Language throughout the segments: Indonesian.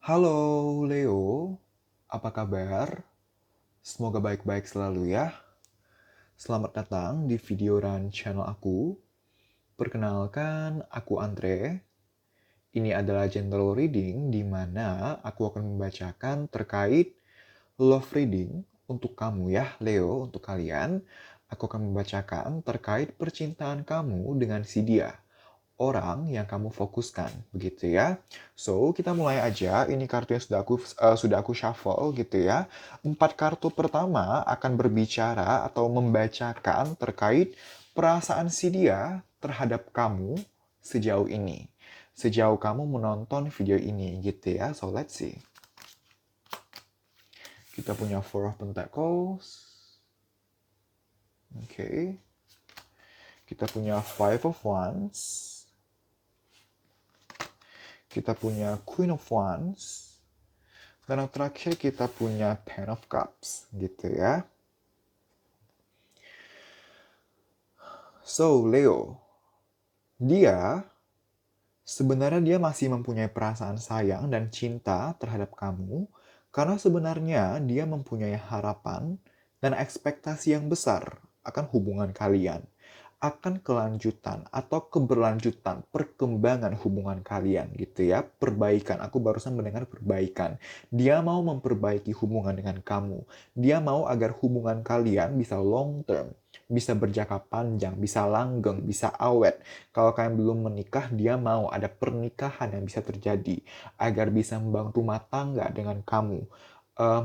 Halo Leo, apa kabar? Semoga baik-baik selalu ya. Selamat datang di video dan channel aku. Perkenalkan, aku Andre. Ini adalah general reading di mana aku akan membacakan terkait love reading untuk kamu ya, Leo, untuk kalian. Aku akan membacakan terkait percintaan kamu dengan si dia, orang yang kamu fokuskan, begitu ya. So, kita mulai aja. Ini kartu yang sudah aku shuffle gitu ya. 4 kartu pertama akan berbicara atau membacakan terkait perasaan si dia terhadap kamu sejauh ini. Sejauh kamu menonton video ini gitu ya. So, let's see. Kita punya Four of Pentacles. Oke. Kita punya Five of Wands. Kita punya Queen of Wands. Dan yang terakhir kita punya Ten of Cups, gitu ya. So, Leo, sebenarnya dia masih mempunyai perasaan sayang dan cinta terhadap kamu, karena sebenarnya dia mempunyai harapan dan ekspektasi yang besar akan hubungan kalian, akan kelanjutan atau keberlanjutan perkembangan hubungan kalian gitu ya. Perbaikan, aku barusan mendengar perbaikan. Dia mau memperbaiki hubungan dengan kamu. Dia mau agar hubungan kalian bisa long term, bisa berjangka panjang, bisa langgeng, bisa awet. Kalau kalian belum menikah, dia mau ada pernikahan yang bisa terjadi agar bisa membangun rumah tangga dengan kamu,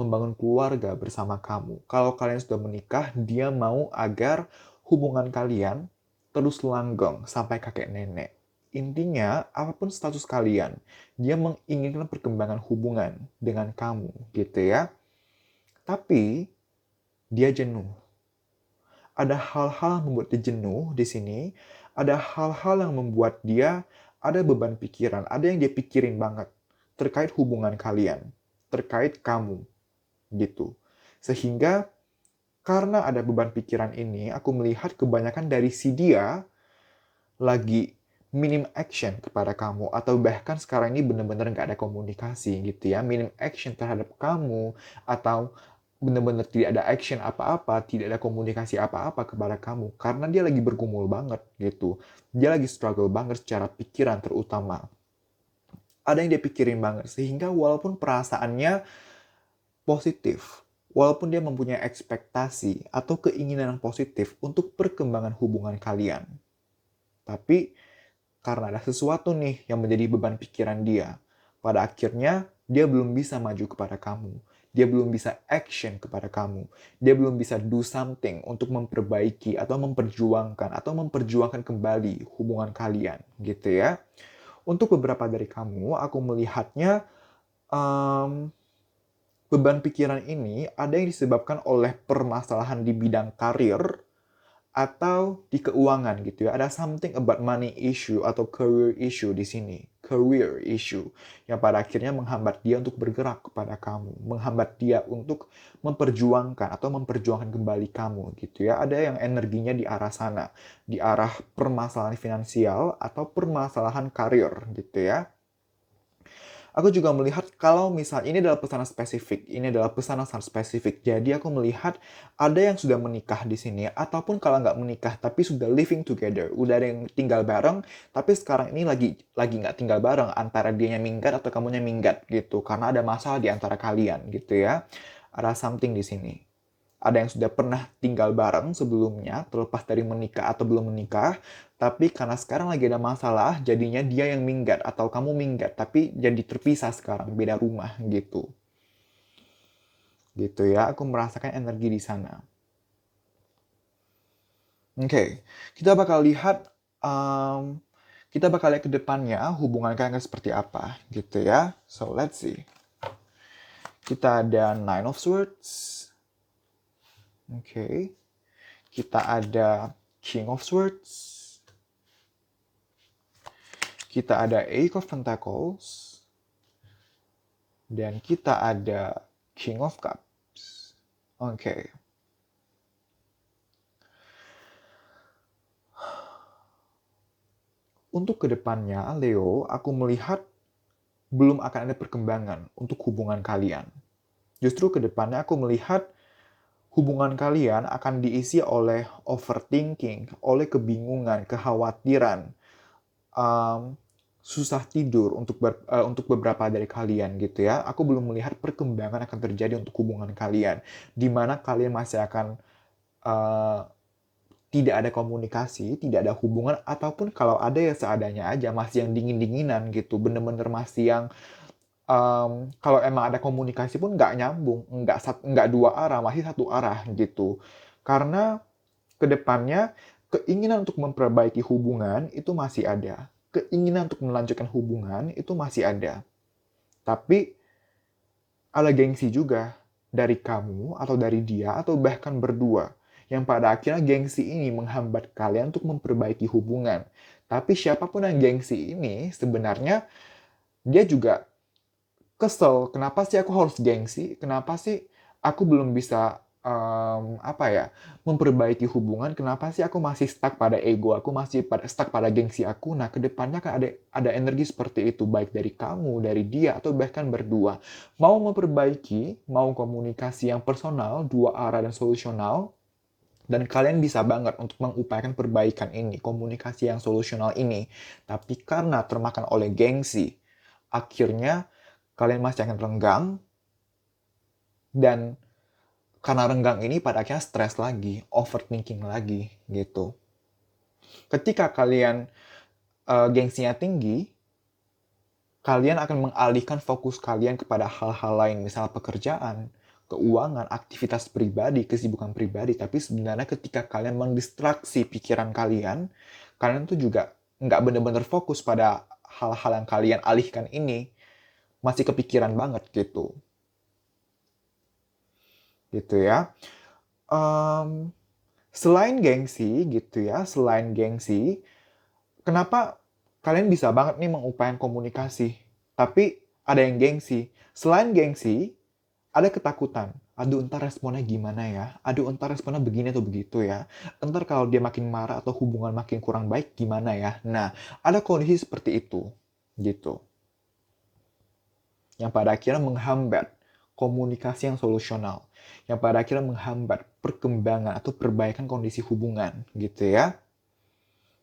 membangun keluarga bersama kamu. Kalau kalian sudah menikah, dia mau agar hubungan kalian terus langgeng sampai kakek nenek. Intinya, apapun status kalian, dia menginginkan perkembangan hubungan dengan kamu, gitu ya. Tapi, dia jenuh. Ada hal-hal yang membuat dia jenuh di sini. Ada hal-hal yang membuat dia ada beban pikiran. Ada yang dia pikirin banget terkait hubungan kalian, terkait kamu, gitu. Sehingga karena ada beban pikiran ini, aku melihat kebanyakan dari si dia lagi minim action kepada kamu, atau bahkan sekarang ini benar-benar nggak ada komunikasi gitu ya, minim action terhadap kamu, atau benar-benar tidak ada action apa-apa, tidak ada komunikasi apa-apa kepada kamu, karena dia lagi bergumul banget gitu, dia lagi struggle banget secara pikiran terutama. Ada yang dia pikirin banget, sehingga walaupun perasaannya positif, walaupun dia mempunyai ekspektasi atau keinginan yang positif untuk perkembangan hubungan kalian, tapi karena ada sesuatu nih yang menjadi beban pikiran dia, pada akhirnya dia belum bisa maju kepada kamu. Dia belum bisa action kepada kamu. Dia belum bisa do something untuk memperbaiki atau memperjuangkan kembali hubungan kalian, gitu ya. Untuk beberapa dari kamu, aku melihatnya um, beban pikiran ini ada yang disebabkan oleh permasalahan di bidang karir atau di keuangan gitu ya. Ada something about money issue atau career issue di sini. Career issue yang pada akhirnya menghambat dia untuk bergerak kepada kamu, menghambat dia untuk memperjuangkan kembali kamu gitu ya. Ada yang energinya di arah sana, di arah permasalahan finansial atau permasalahan karir gitu ya. Aku juga melihat kalau misalnya ini adalah pesanan spesifik, ini adalah pesanan sangat spesifik. Jadi aku melihat ada yang sudah menikah di sini, ataupun kalau nggak menikah tapi sudah living together, udah ada yang tinggal bareng, tapi sekarang ini lagi nggak tinggal bareng antara dianya minggat atau kamunya minggat gitu, karena ada masalah di antara kalian gitu ya. Ada something di sini. Ada yang sudah pernah tinggal bareng sebelumnya, terlepas dari menikah atau belum menikah, tapi karena sekarang lagi ada masalah, jadinya dia yang minggat atau kamu minggat, tapi jadi terpisah sekarang, beda rumah gitu. Gitu ya, aku merasakan energi di sana. Oke, kita bakal lihat um, kita bakal lihat ke depannya hubungan kalian seperti apa gitu ya. So, let's see. Kita ada Nine of Swords. Oke. Kita ada King of Swords. Kita ada Eight of Pentacles. Dan kita ada King of Cups. Oke. Untuk kedepannya, Leo, aku melihat belum akan ada perkembangan untuk hubungan kalian. Justru ke depannya aku melihat hubungan kalian akan diisi oleh overthinking, oleh kebingungan, kekhawatiran, um, susah tidur untuk beberapa dari kalian gitu ya. Aku belum melihat perkembangan akan terjadi untuk hubungan kalian, di mana kalian masih akan uh, tidak ada komunikasi, tidak ada hubungan, ataupun kalau ada ya seadanya aja, masih yang dingin-dinginan gitu, bener-bener masih yang kalau emang ada komunikasi pun nggak nyambung, nggak dua arah, masih satu arah gitu. Karena kedepannya keinginan untuk memperbaiki hubungan itu masih ada. Keinginan untuk melanjutkan hubungan itu masih ada. Tapi ada gengsi juga dari kamu atau dari dia atau bahkan berdua. Yang pada akhirnya gengsi ini menghambat kalian untuk memperbaiki hubungan. Tapi siapapun yang gengsi ini sebenarnya dia juga kesel. Kenapa sih aku harus gengsi? Kenapa sih aku belum bisa apa ya memperbaiki hubungan? Kenapa sih aku masih stuck pada ego? Aku masih stuck pada gengsi aku. Nah, kedepannya kan ada energi seperti itu baik dari kamu, dari dia, atau bahkan berdua. Mau memperbaiki, mau komunikasi yang personal, dua arah dan solusional. Dan kalian bisa banget untuk mengupayakan perbaikan ini, komunikasi yang solusional ini. Tapi karena termakan oleh gengsi, akhirnya kalian masih akan renggang, dan karena renggang ini pada akhirnya stres lagi, overthinking lagi gitu. Ketika kalian gengsinya tinggi, kalian akan mengalihkan fokus kalian kepada hal-hal lain, misal pekerjaan, keuangan, aktivitas pribadi, kesibukan pribadi. Tapi sebenarnya ketika kalian mendistraksi pikiran kalian, kalian tuh juga nggak benar-benar fokus pada hal-hal yang kalian alihkan ini, masih kepikiran banget gitu. Gitu ya. Um, Selain gengsi gitu ya, selain gengsi, kenapa kalian bisa banget nih mengupayakan komunikasi, tapi ada yang gengsi. Selain gengsi, ada ketakutan. Aduh, entar responnya gimana ya? Aduh, entar responnya begini atau begitu ya? Entar kalau dia makin marah atau hubungan makin kurang baik gimana ya? Nah, ada kondisi seperti itu. Gitu. Yang pada akhirnya menghambat komunikasi yang solusional. Yang pada akhirnya menghambat perkembangan atau perbaikan kondisi hubungan. Gitu ya.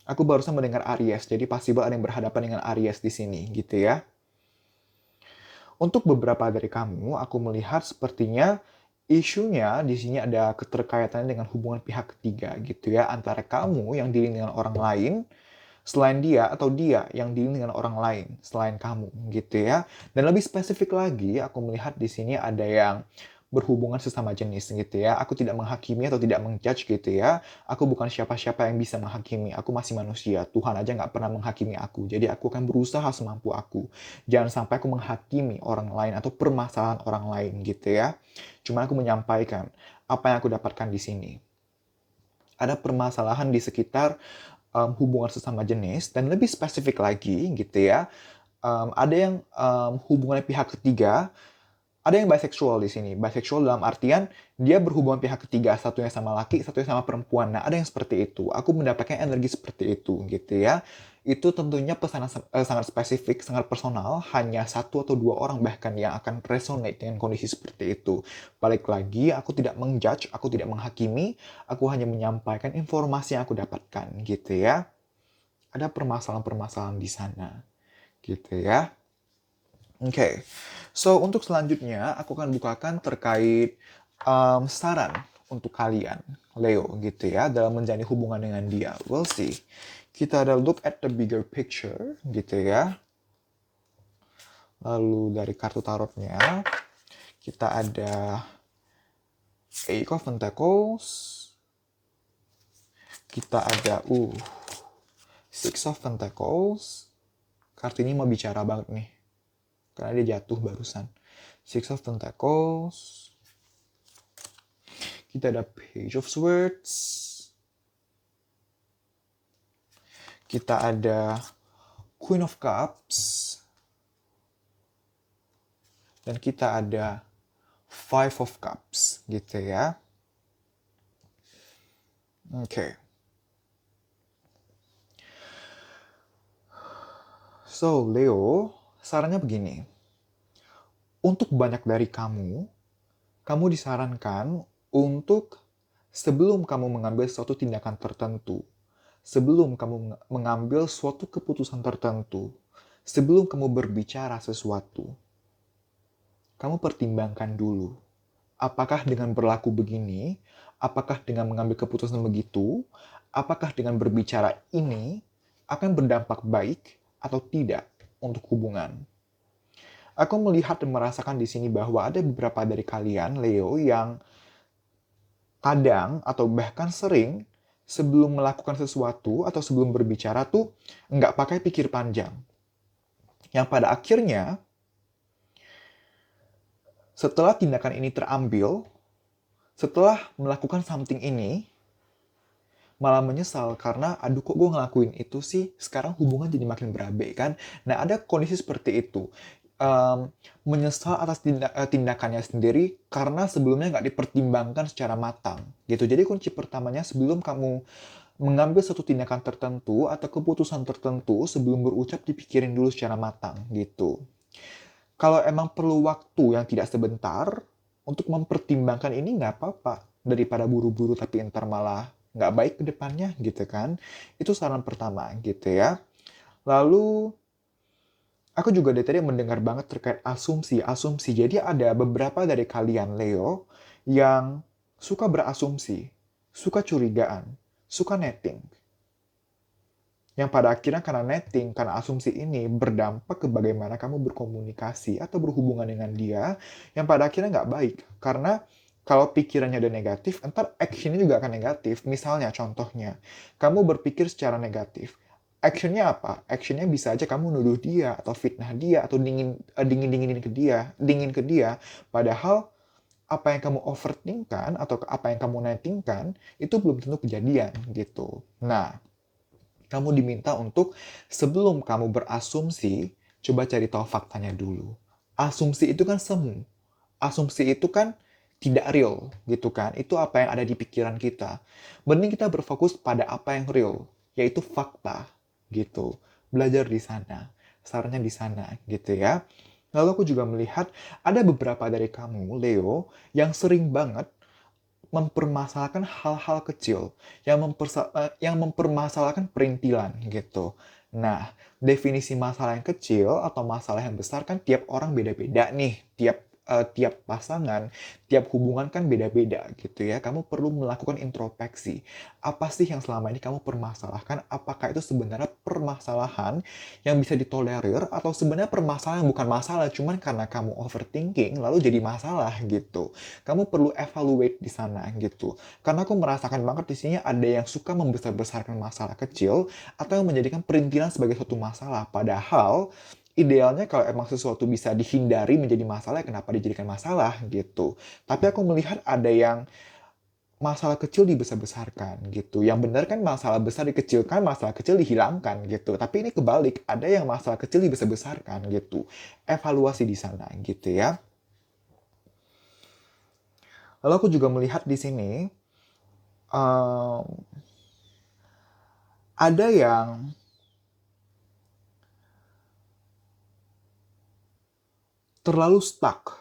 Aku barusan mendengar Aries, jadi possible ada yang berhadapan dengan Aries di sini, gitu ya. Untuk beberapa dari kamu, aku melihat sepertinya isunya di sini ada keterkaitannya dengan hubungan pihak ketiga, gitu ya, antara kamu yang dealing dengan orang lain selain dia atau dia yang dealing dengan orang lain selain kamu, gitu ya. Dan lebih spesifik lagi, aku melihat di sini ada yang berhubungan sesama jenis gitu ya. Aku tidak menghakimi atau tidak mengjudge gitu ya. Aku bukan siapa-siapa yang bisa menghakimi. Aku masih manusia. Tuhan aja nggak pernah menghakimi aku. Jadi aku akan berusaha semampu aku. Jangan sampai aku menghakimi orang lain atau permasalahan orang lain gitu ya. Cuma aku menyampaikan apa yang aku dapatkan di sini. Ada permasalahan di sekitar hubungan sesama jenis dan lebih spesifik lagi gitu ya. Ada yang hubungan pihak ketiga, ada yang bisexual di sini. Bisexual dalam artian dia berhubungan pihak ketiga, satunya sama laki, satunya sama perempuan. Nah, ada yang seperti itu. Aku mendapatkan energi seperti itu, gitu ya. Itu tentunya pesan sangat spesifik, sangat personal. Hanya satu atau dua orang bahkan yang akan resonate dengan kondisi seperti itu. Balik lagi, aku tidak mengjudge, aku tidak menghakimi. Aku hanya menyampaikan informasi yang aku dapatkan, gitu ya. Ada permasalahan-permasalahan di sana, gitu ya. Oke, so untuk selanjutnya aku akan bukakan terkait saran untuk kalian, Leo, gitu ya, dalam menjalani hubungan dengan dia. We'll see. Kita ada look at the bigger picture, gitu ya. Lalu dari kartu tarotnya, kita ada Eight of Pentacles, kita ada Six of Pentacles. Kartu ini mau bicara banget nih, karena dia jatuh barusan. Six of Pentacles. Kita ada Page of Swords. Kita ada Queen of Cups. Dan kita ada Five of Cups, gitu ya. Oke. So, Leo, Sarannya begini, untuk banyak dari kamu disarankan untuk sebelum kamu mengambil suatu tindakan tertentu, sebelum kamu mengambil suatu keputusan tertentu, sebelum kamu berbicara sesuatu, kamu pertimbangkan dulu. Apakah dengan berlaku begini, apakah dengan mengambil keputusan begitu, apakah dengan berbicara ini akan berdampak baik atau tidak untuk hubungan. Aku melihat dan merasakan di sini bahwa ada beberapa dari kalian, Leo, yang kadang atau bahkan sering sebelum melakukan sesuatu atau sebelum berbicara tuh nggak pakai pikir panjang. Yang pada akhirnya, setelah tindakan ini terambil, setelah melakukan something ini, malah menyesal karena aduh kok gue ngelakuin itu sih, sekarang hubungan jadi makin berabe kan. Nah ada kondisi seperti itu. Menyesal atas tindakannya sendiri karena sebelumnya nggak dipertimbangkan secara matang gitu. Jadi kunci pertamanya sebelum kamu mengambil satu tindakan tertentu atau keputusan tertentu, sebelum berucap dipikirin dulu secara matang gitu. Kalau emang perlu waktu yang tidak sebentar untuk mempertimbangkan ini nggak apa-apa, daripada buru-buru tapi entar malah nggak baik ke depannya gitu kan. Itu saran pertama gitu ya. Lalu aku juga dari tadi mendengar banget terkait asumsi. Jadi ada beberapa dari kalian, Leo, yang suka berasumsi, suka curigaan, suka netting. Yang pada akhirnya karena netting, karena asumsi ini berdampak ke bagaimana kamu berkomunikasi atau berhubungan dengan dia, yang pada akhirnya nggak baik. Karena kalau pikirannya udah negatif, entar actionnya juga akan negatif. Misalnya, contohnya, kamu berpikir secara negatif. Actionnya apa? Actionnya bisa aja kamu nuduh dia, atau fitnah dia, atau dingin ke dia. Padahal apa yang kamu overthinkkan atau apa yang kamu nettingkan itu belum tentu kejadian gitu. Nah, kamu diminta untuk sebelum kamu berasumsi, coba cari tahu faktanya dulu. Asumsi itu kan semu. Asumsi itu kan tidak real, gitu kan. Itu apa yang ada di pikiran kita. Mending kita berfokus pada apa yang real, yaitu fakta, gitu. Belajar di sana, sarannya di sana, gitu ya. Lalu aku juga melihat ada beberapa dari kamu, Leo, yang sering banget mempermasalahkan hal-hal kecil, yang mempermasalahkan perintilan gitu. Nah, definisi masalah yang kecil atau masalah yang besar kan tiap orang beda-beda nih, tiap pasangan, tiap hubungan kan beda-beda gitu ya. Kamu perlu melakukan introspeksi. Apa sih yang selama ini kamu permasalahkan? Apakah itu sebenarnya permasalahan yang bisa ditolerir atau sebenarnya permasalahan yang bukan masalah, cuman karena kamu overthinking lalu jadi masalah gitu. Kamu perlu evaluate di sana gitu. Karena aku merasakan banget di sini ada yang suka membesar-besarkan masalah kecil atau yang menjadikan perintilan sebagai suatu masalah. Padahal idealnya kalau emang sesuatu bisa dihindari menjadi masalah, kenapa dijadikan masalah gitu. Tapi aku melihat ada yang masalah kecil dibesar-besarkan gitu. Yang benar kan masalah besar dikecilkan, masalah kecil dihilangkan gitu. Tapi ini kebalik, ada yang masalah kecil dibesar-besarkan gitu. Evaluasi di sana gitu ya. Lalu aku juga melihat di sini um, ada yang terlalu stuck,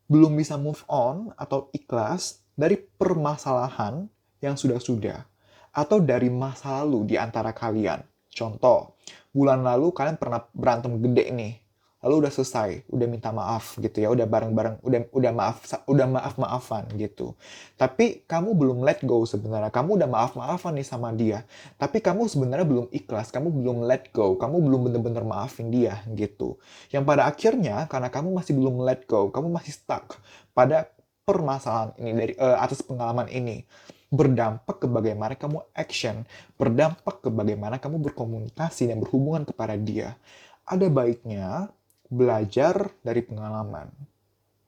belum bisa move on atau ikhlas dari permasalahan yang sudah-sudah, atau dari masa lalu di antara kalian. Contoh, bulan lalu kalian pernah berantem gede nih, lalu udah selesai, udah minta maaf gitu ya, udah bareng-bareng, udah maaf-maafan gitu. Tapi kamu belum let go sebenarnya, kamu udah maaf-maafan nih sama dia, tapi kamu sebenarnya belum ikhlas, kamu belum let go, kamu belum bener-bener maafin dia gitu. Yang pada akhirnya karena kamu masih belum let go, kamu masih stuck pada permasalahan ini atas pengalaman ini, berdampak ke bagaimana kamu action, berdampak ke bagaimana kamu berkomunikasi dan berhubungan kepada dia. Ada baiknya belajar dari pengalaman.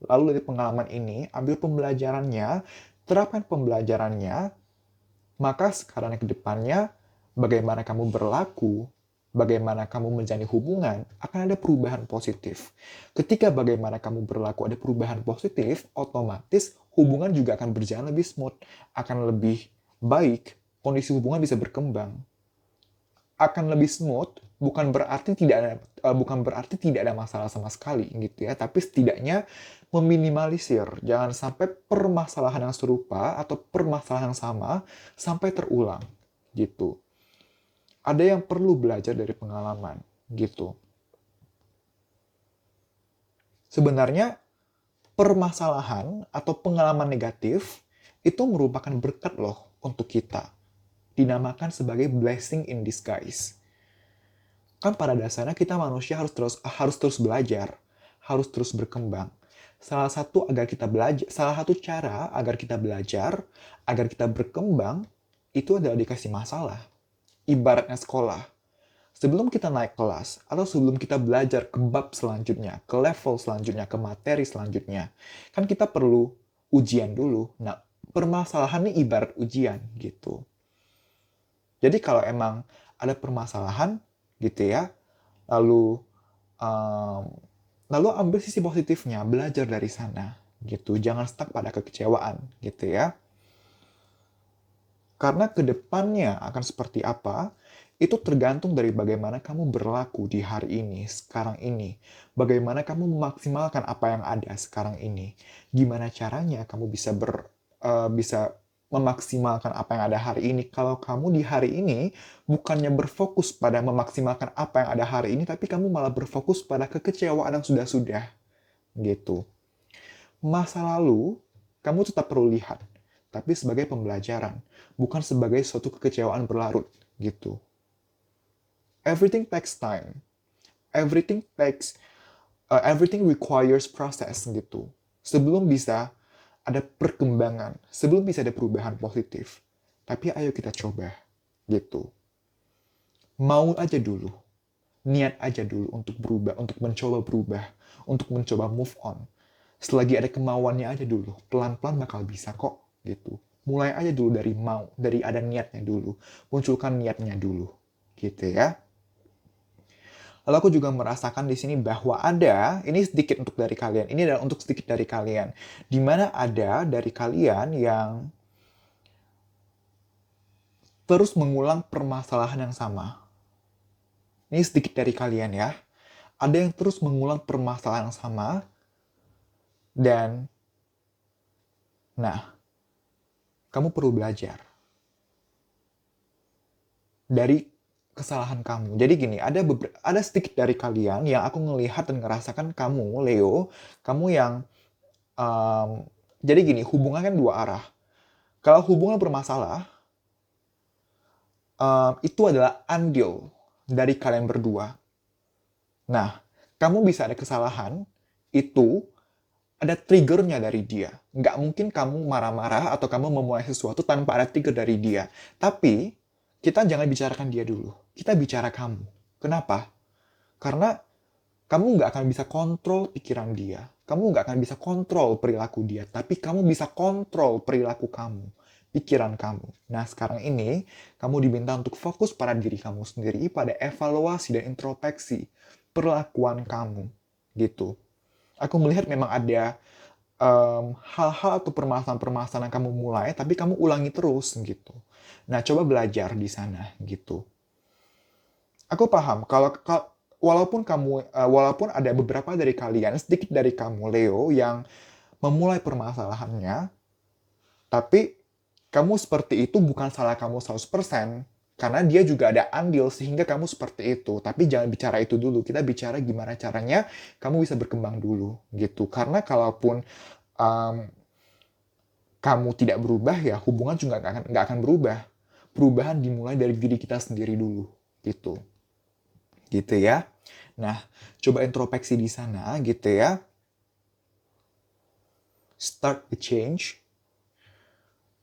Lalu dari pengalaman ini, ambil pembelajarannya, terapkan pembelajarannya, maka sekarang ke depannya, bagaimana kamu berlaku, bagaimana kamu menjalani hubungan, akan ada perubahan positif. Ketika bagaimana kamu berlaku ada perubahan positif, otomatis hubungan juga akan berjalan lebih smooth, akan lebih baik, kondisi hubungan bisa berkembang. akan lebih smooth, bukan berarti tidak ada masalah sama sekali gitu ya, tapi setidaknya meminimalisir. Jangan sampai permasalahan yang serupa atau permasalahan yang sama sampai terulang gitu. Ada yang perlu belajar dari pengalaman gitu. Sebenarnya permasalahan atau pengalaman negatif itu merupakan berkat loh untuk kita. Dinamakan sebagai blessing in disguise. Kan pada dasarnya kita manusia harus terus belajar, harus terus berkembang. Salah satu cara agar kita belajar, agar kita berkembang, itu adalah dikasih masalah. Ibaratnya sekolah. Sebelum kita naik kelas, atau sebelum kita belajar ke bab selanjutnya, ke level selanjutnya, ke materi selanjutnya, kan kita perlu ujian dulu. Nah, permasalahan ini ibarat ujian gitu. Jadi kalau emang ada permasalahan gitu ya, lalu um, lalu ambil sisi positifnya, belajar dari sana gitu. Jangan stuck pada kekecewaan gitu ya. Karena kedepannya akan seperti apa, itu tergantung dari bagaimana kamu berlaku di hari ini, sekarang ini. Bagaimana kamu memaksimalkan apa yang ada sekarang ini. Gimana caranya kamu bisa memaksimalkan apa yang ada hari ini. Kalau kamu di hari ini bukannya berfokus pada memaksimalkan apa yang ada hari ini, tapi kamu malah berfokus pada kekecewaan yang sudah-sudah. Gitu. Masa lalu, kamu tetap perlu lihat, tapi sebagai pembelajaran, bukan sebagai suatu kekecewaan berlarut. Gitu. Everything takes time. Everything requires process gitu. Sebelum bisa ada perkembangan, sebelum bisa ada perubahan positif. Tapi ayo kita coba gitu. Mau aja dulu. Niat aja dulu untuk berubah, untuk mencoba berubah, untuk mencoba move on. Selagi ada kemauannya aja dulu, pelan-pelan bakal bisa kok gitu. Mulai aja dulu dari ada niatnya dulu. Munculkan niatnya dulu. Gitu ya. Lalu aku juga merasakan di sini bahwa ini sedikit untuk dari kalian, ini adalah untuk sedikit dari kalian, di mana ada dari kalian yang terus mengulang permasalahan yang sama. Ini sedikit dari kalian ya. Ada yang terus mengulang permasalahan yang sama, dan kamu perlu belajar dari kesalahan kamu. Jadi gini, ada sedikit dari kalian yang aku ngelihat dan ngerasakan kamu, Leo, kamu yang jadi gini, hubungan kan dua arah. Kalau hubungan bermasalah, itu adalah andil dari kalian berdua. Nah, kamu bisa ada kesalahan, itu ada triggernya dari dia. Nggak mungkin kamu marah-marah atau kamu memulai sesuatu tanpa ada trigger dari dia. Tapi, kita jangan bicarakan dia dulu. Kita bicara kamu. Kenapa? Karena kamu nggak akan bisa kontrol pikiran dia. Kamu nggak akan bisa kontrol perilaku dia. Tapi kamu bisa kontrol perilaku kamu. Pikiran kamu. Nah, sekarang ini, kamu diminta untuk fokus pada diri kamu sendiri, pada evaluasi dan introspeksi perlakuan kamu. Gitu. Aku melihat memang ada hal-hal atau permasalahan-permasalahan yang kamu mulai, tapi kamu ulangi terus gitu. Nah, coba belajar di sana gitu. Aku paham walaupun ada beberapa dari kalian, sedikit dari kamu Leo yang memulai permasalahannya, tapi kamu seperti itu bukan salah kamu 100%, karena dia juga ada andil sehingga kamu seperti itu. Tapi jangan bicara itu dulu. Kita bicara gimana caranya kamu bisa berkembang dulu gitu. Karena kalaupun kamu tidak berubah, ya hubungan juga nggak akan berubah. Perubahan dimulai dari diri kita sendiri dulu gitu. Gitu ya. Nah, coba introspeksi di sana gitu ya. Start the change.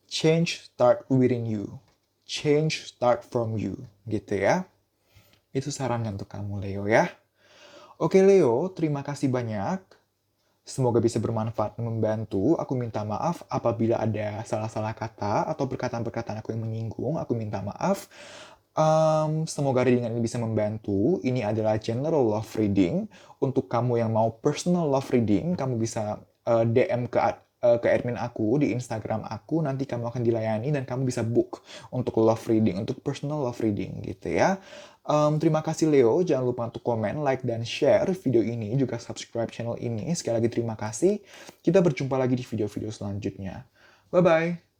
Change start within you. Change start from you. Gitu ya. Itu sarannya untuk kamu, Leo ya. Oke, Leo, terima kasih banyak. Semoga bisa bermanfaat dan membantu. Aku minta maaf apabila ada salah-salah kata atau perkataan-perkataan aku yang menyinggung. Aku minta maaf. Semoga readingan ini bisa membantu. Ini adalah general love reading. Untuk kamu yang mau personal love reading, kamu bisa DM ke admin aku di Instagram aku. Nanti kamu akan dilayani dan kamu bisa book untuk love reading, untuk personal love reading gitu ya. Terima kasih Leo, jangan lupa untuk komen, like, dan share video ini, juga subscribe channel ini. Sekali lagi terima kasih. Kita berjumpa lagi di video-video selanjutnya. Bye-bye.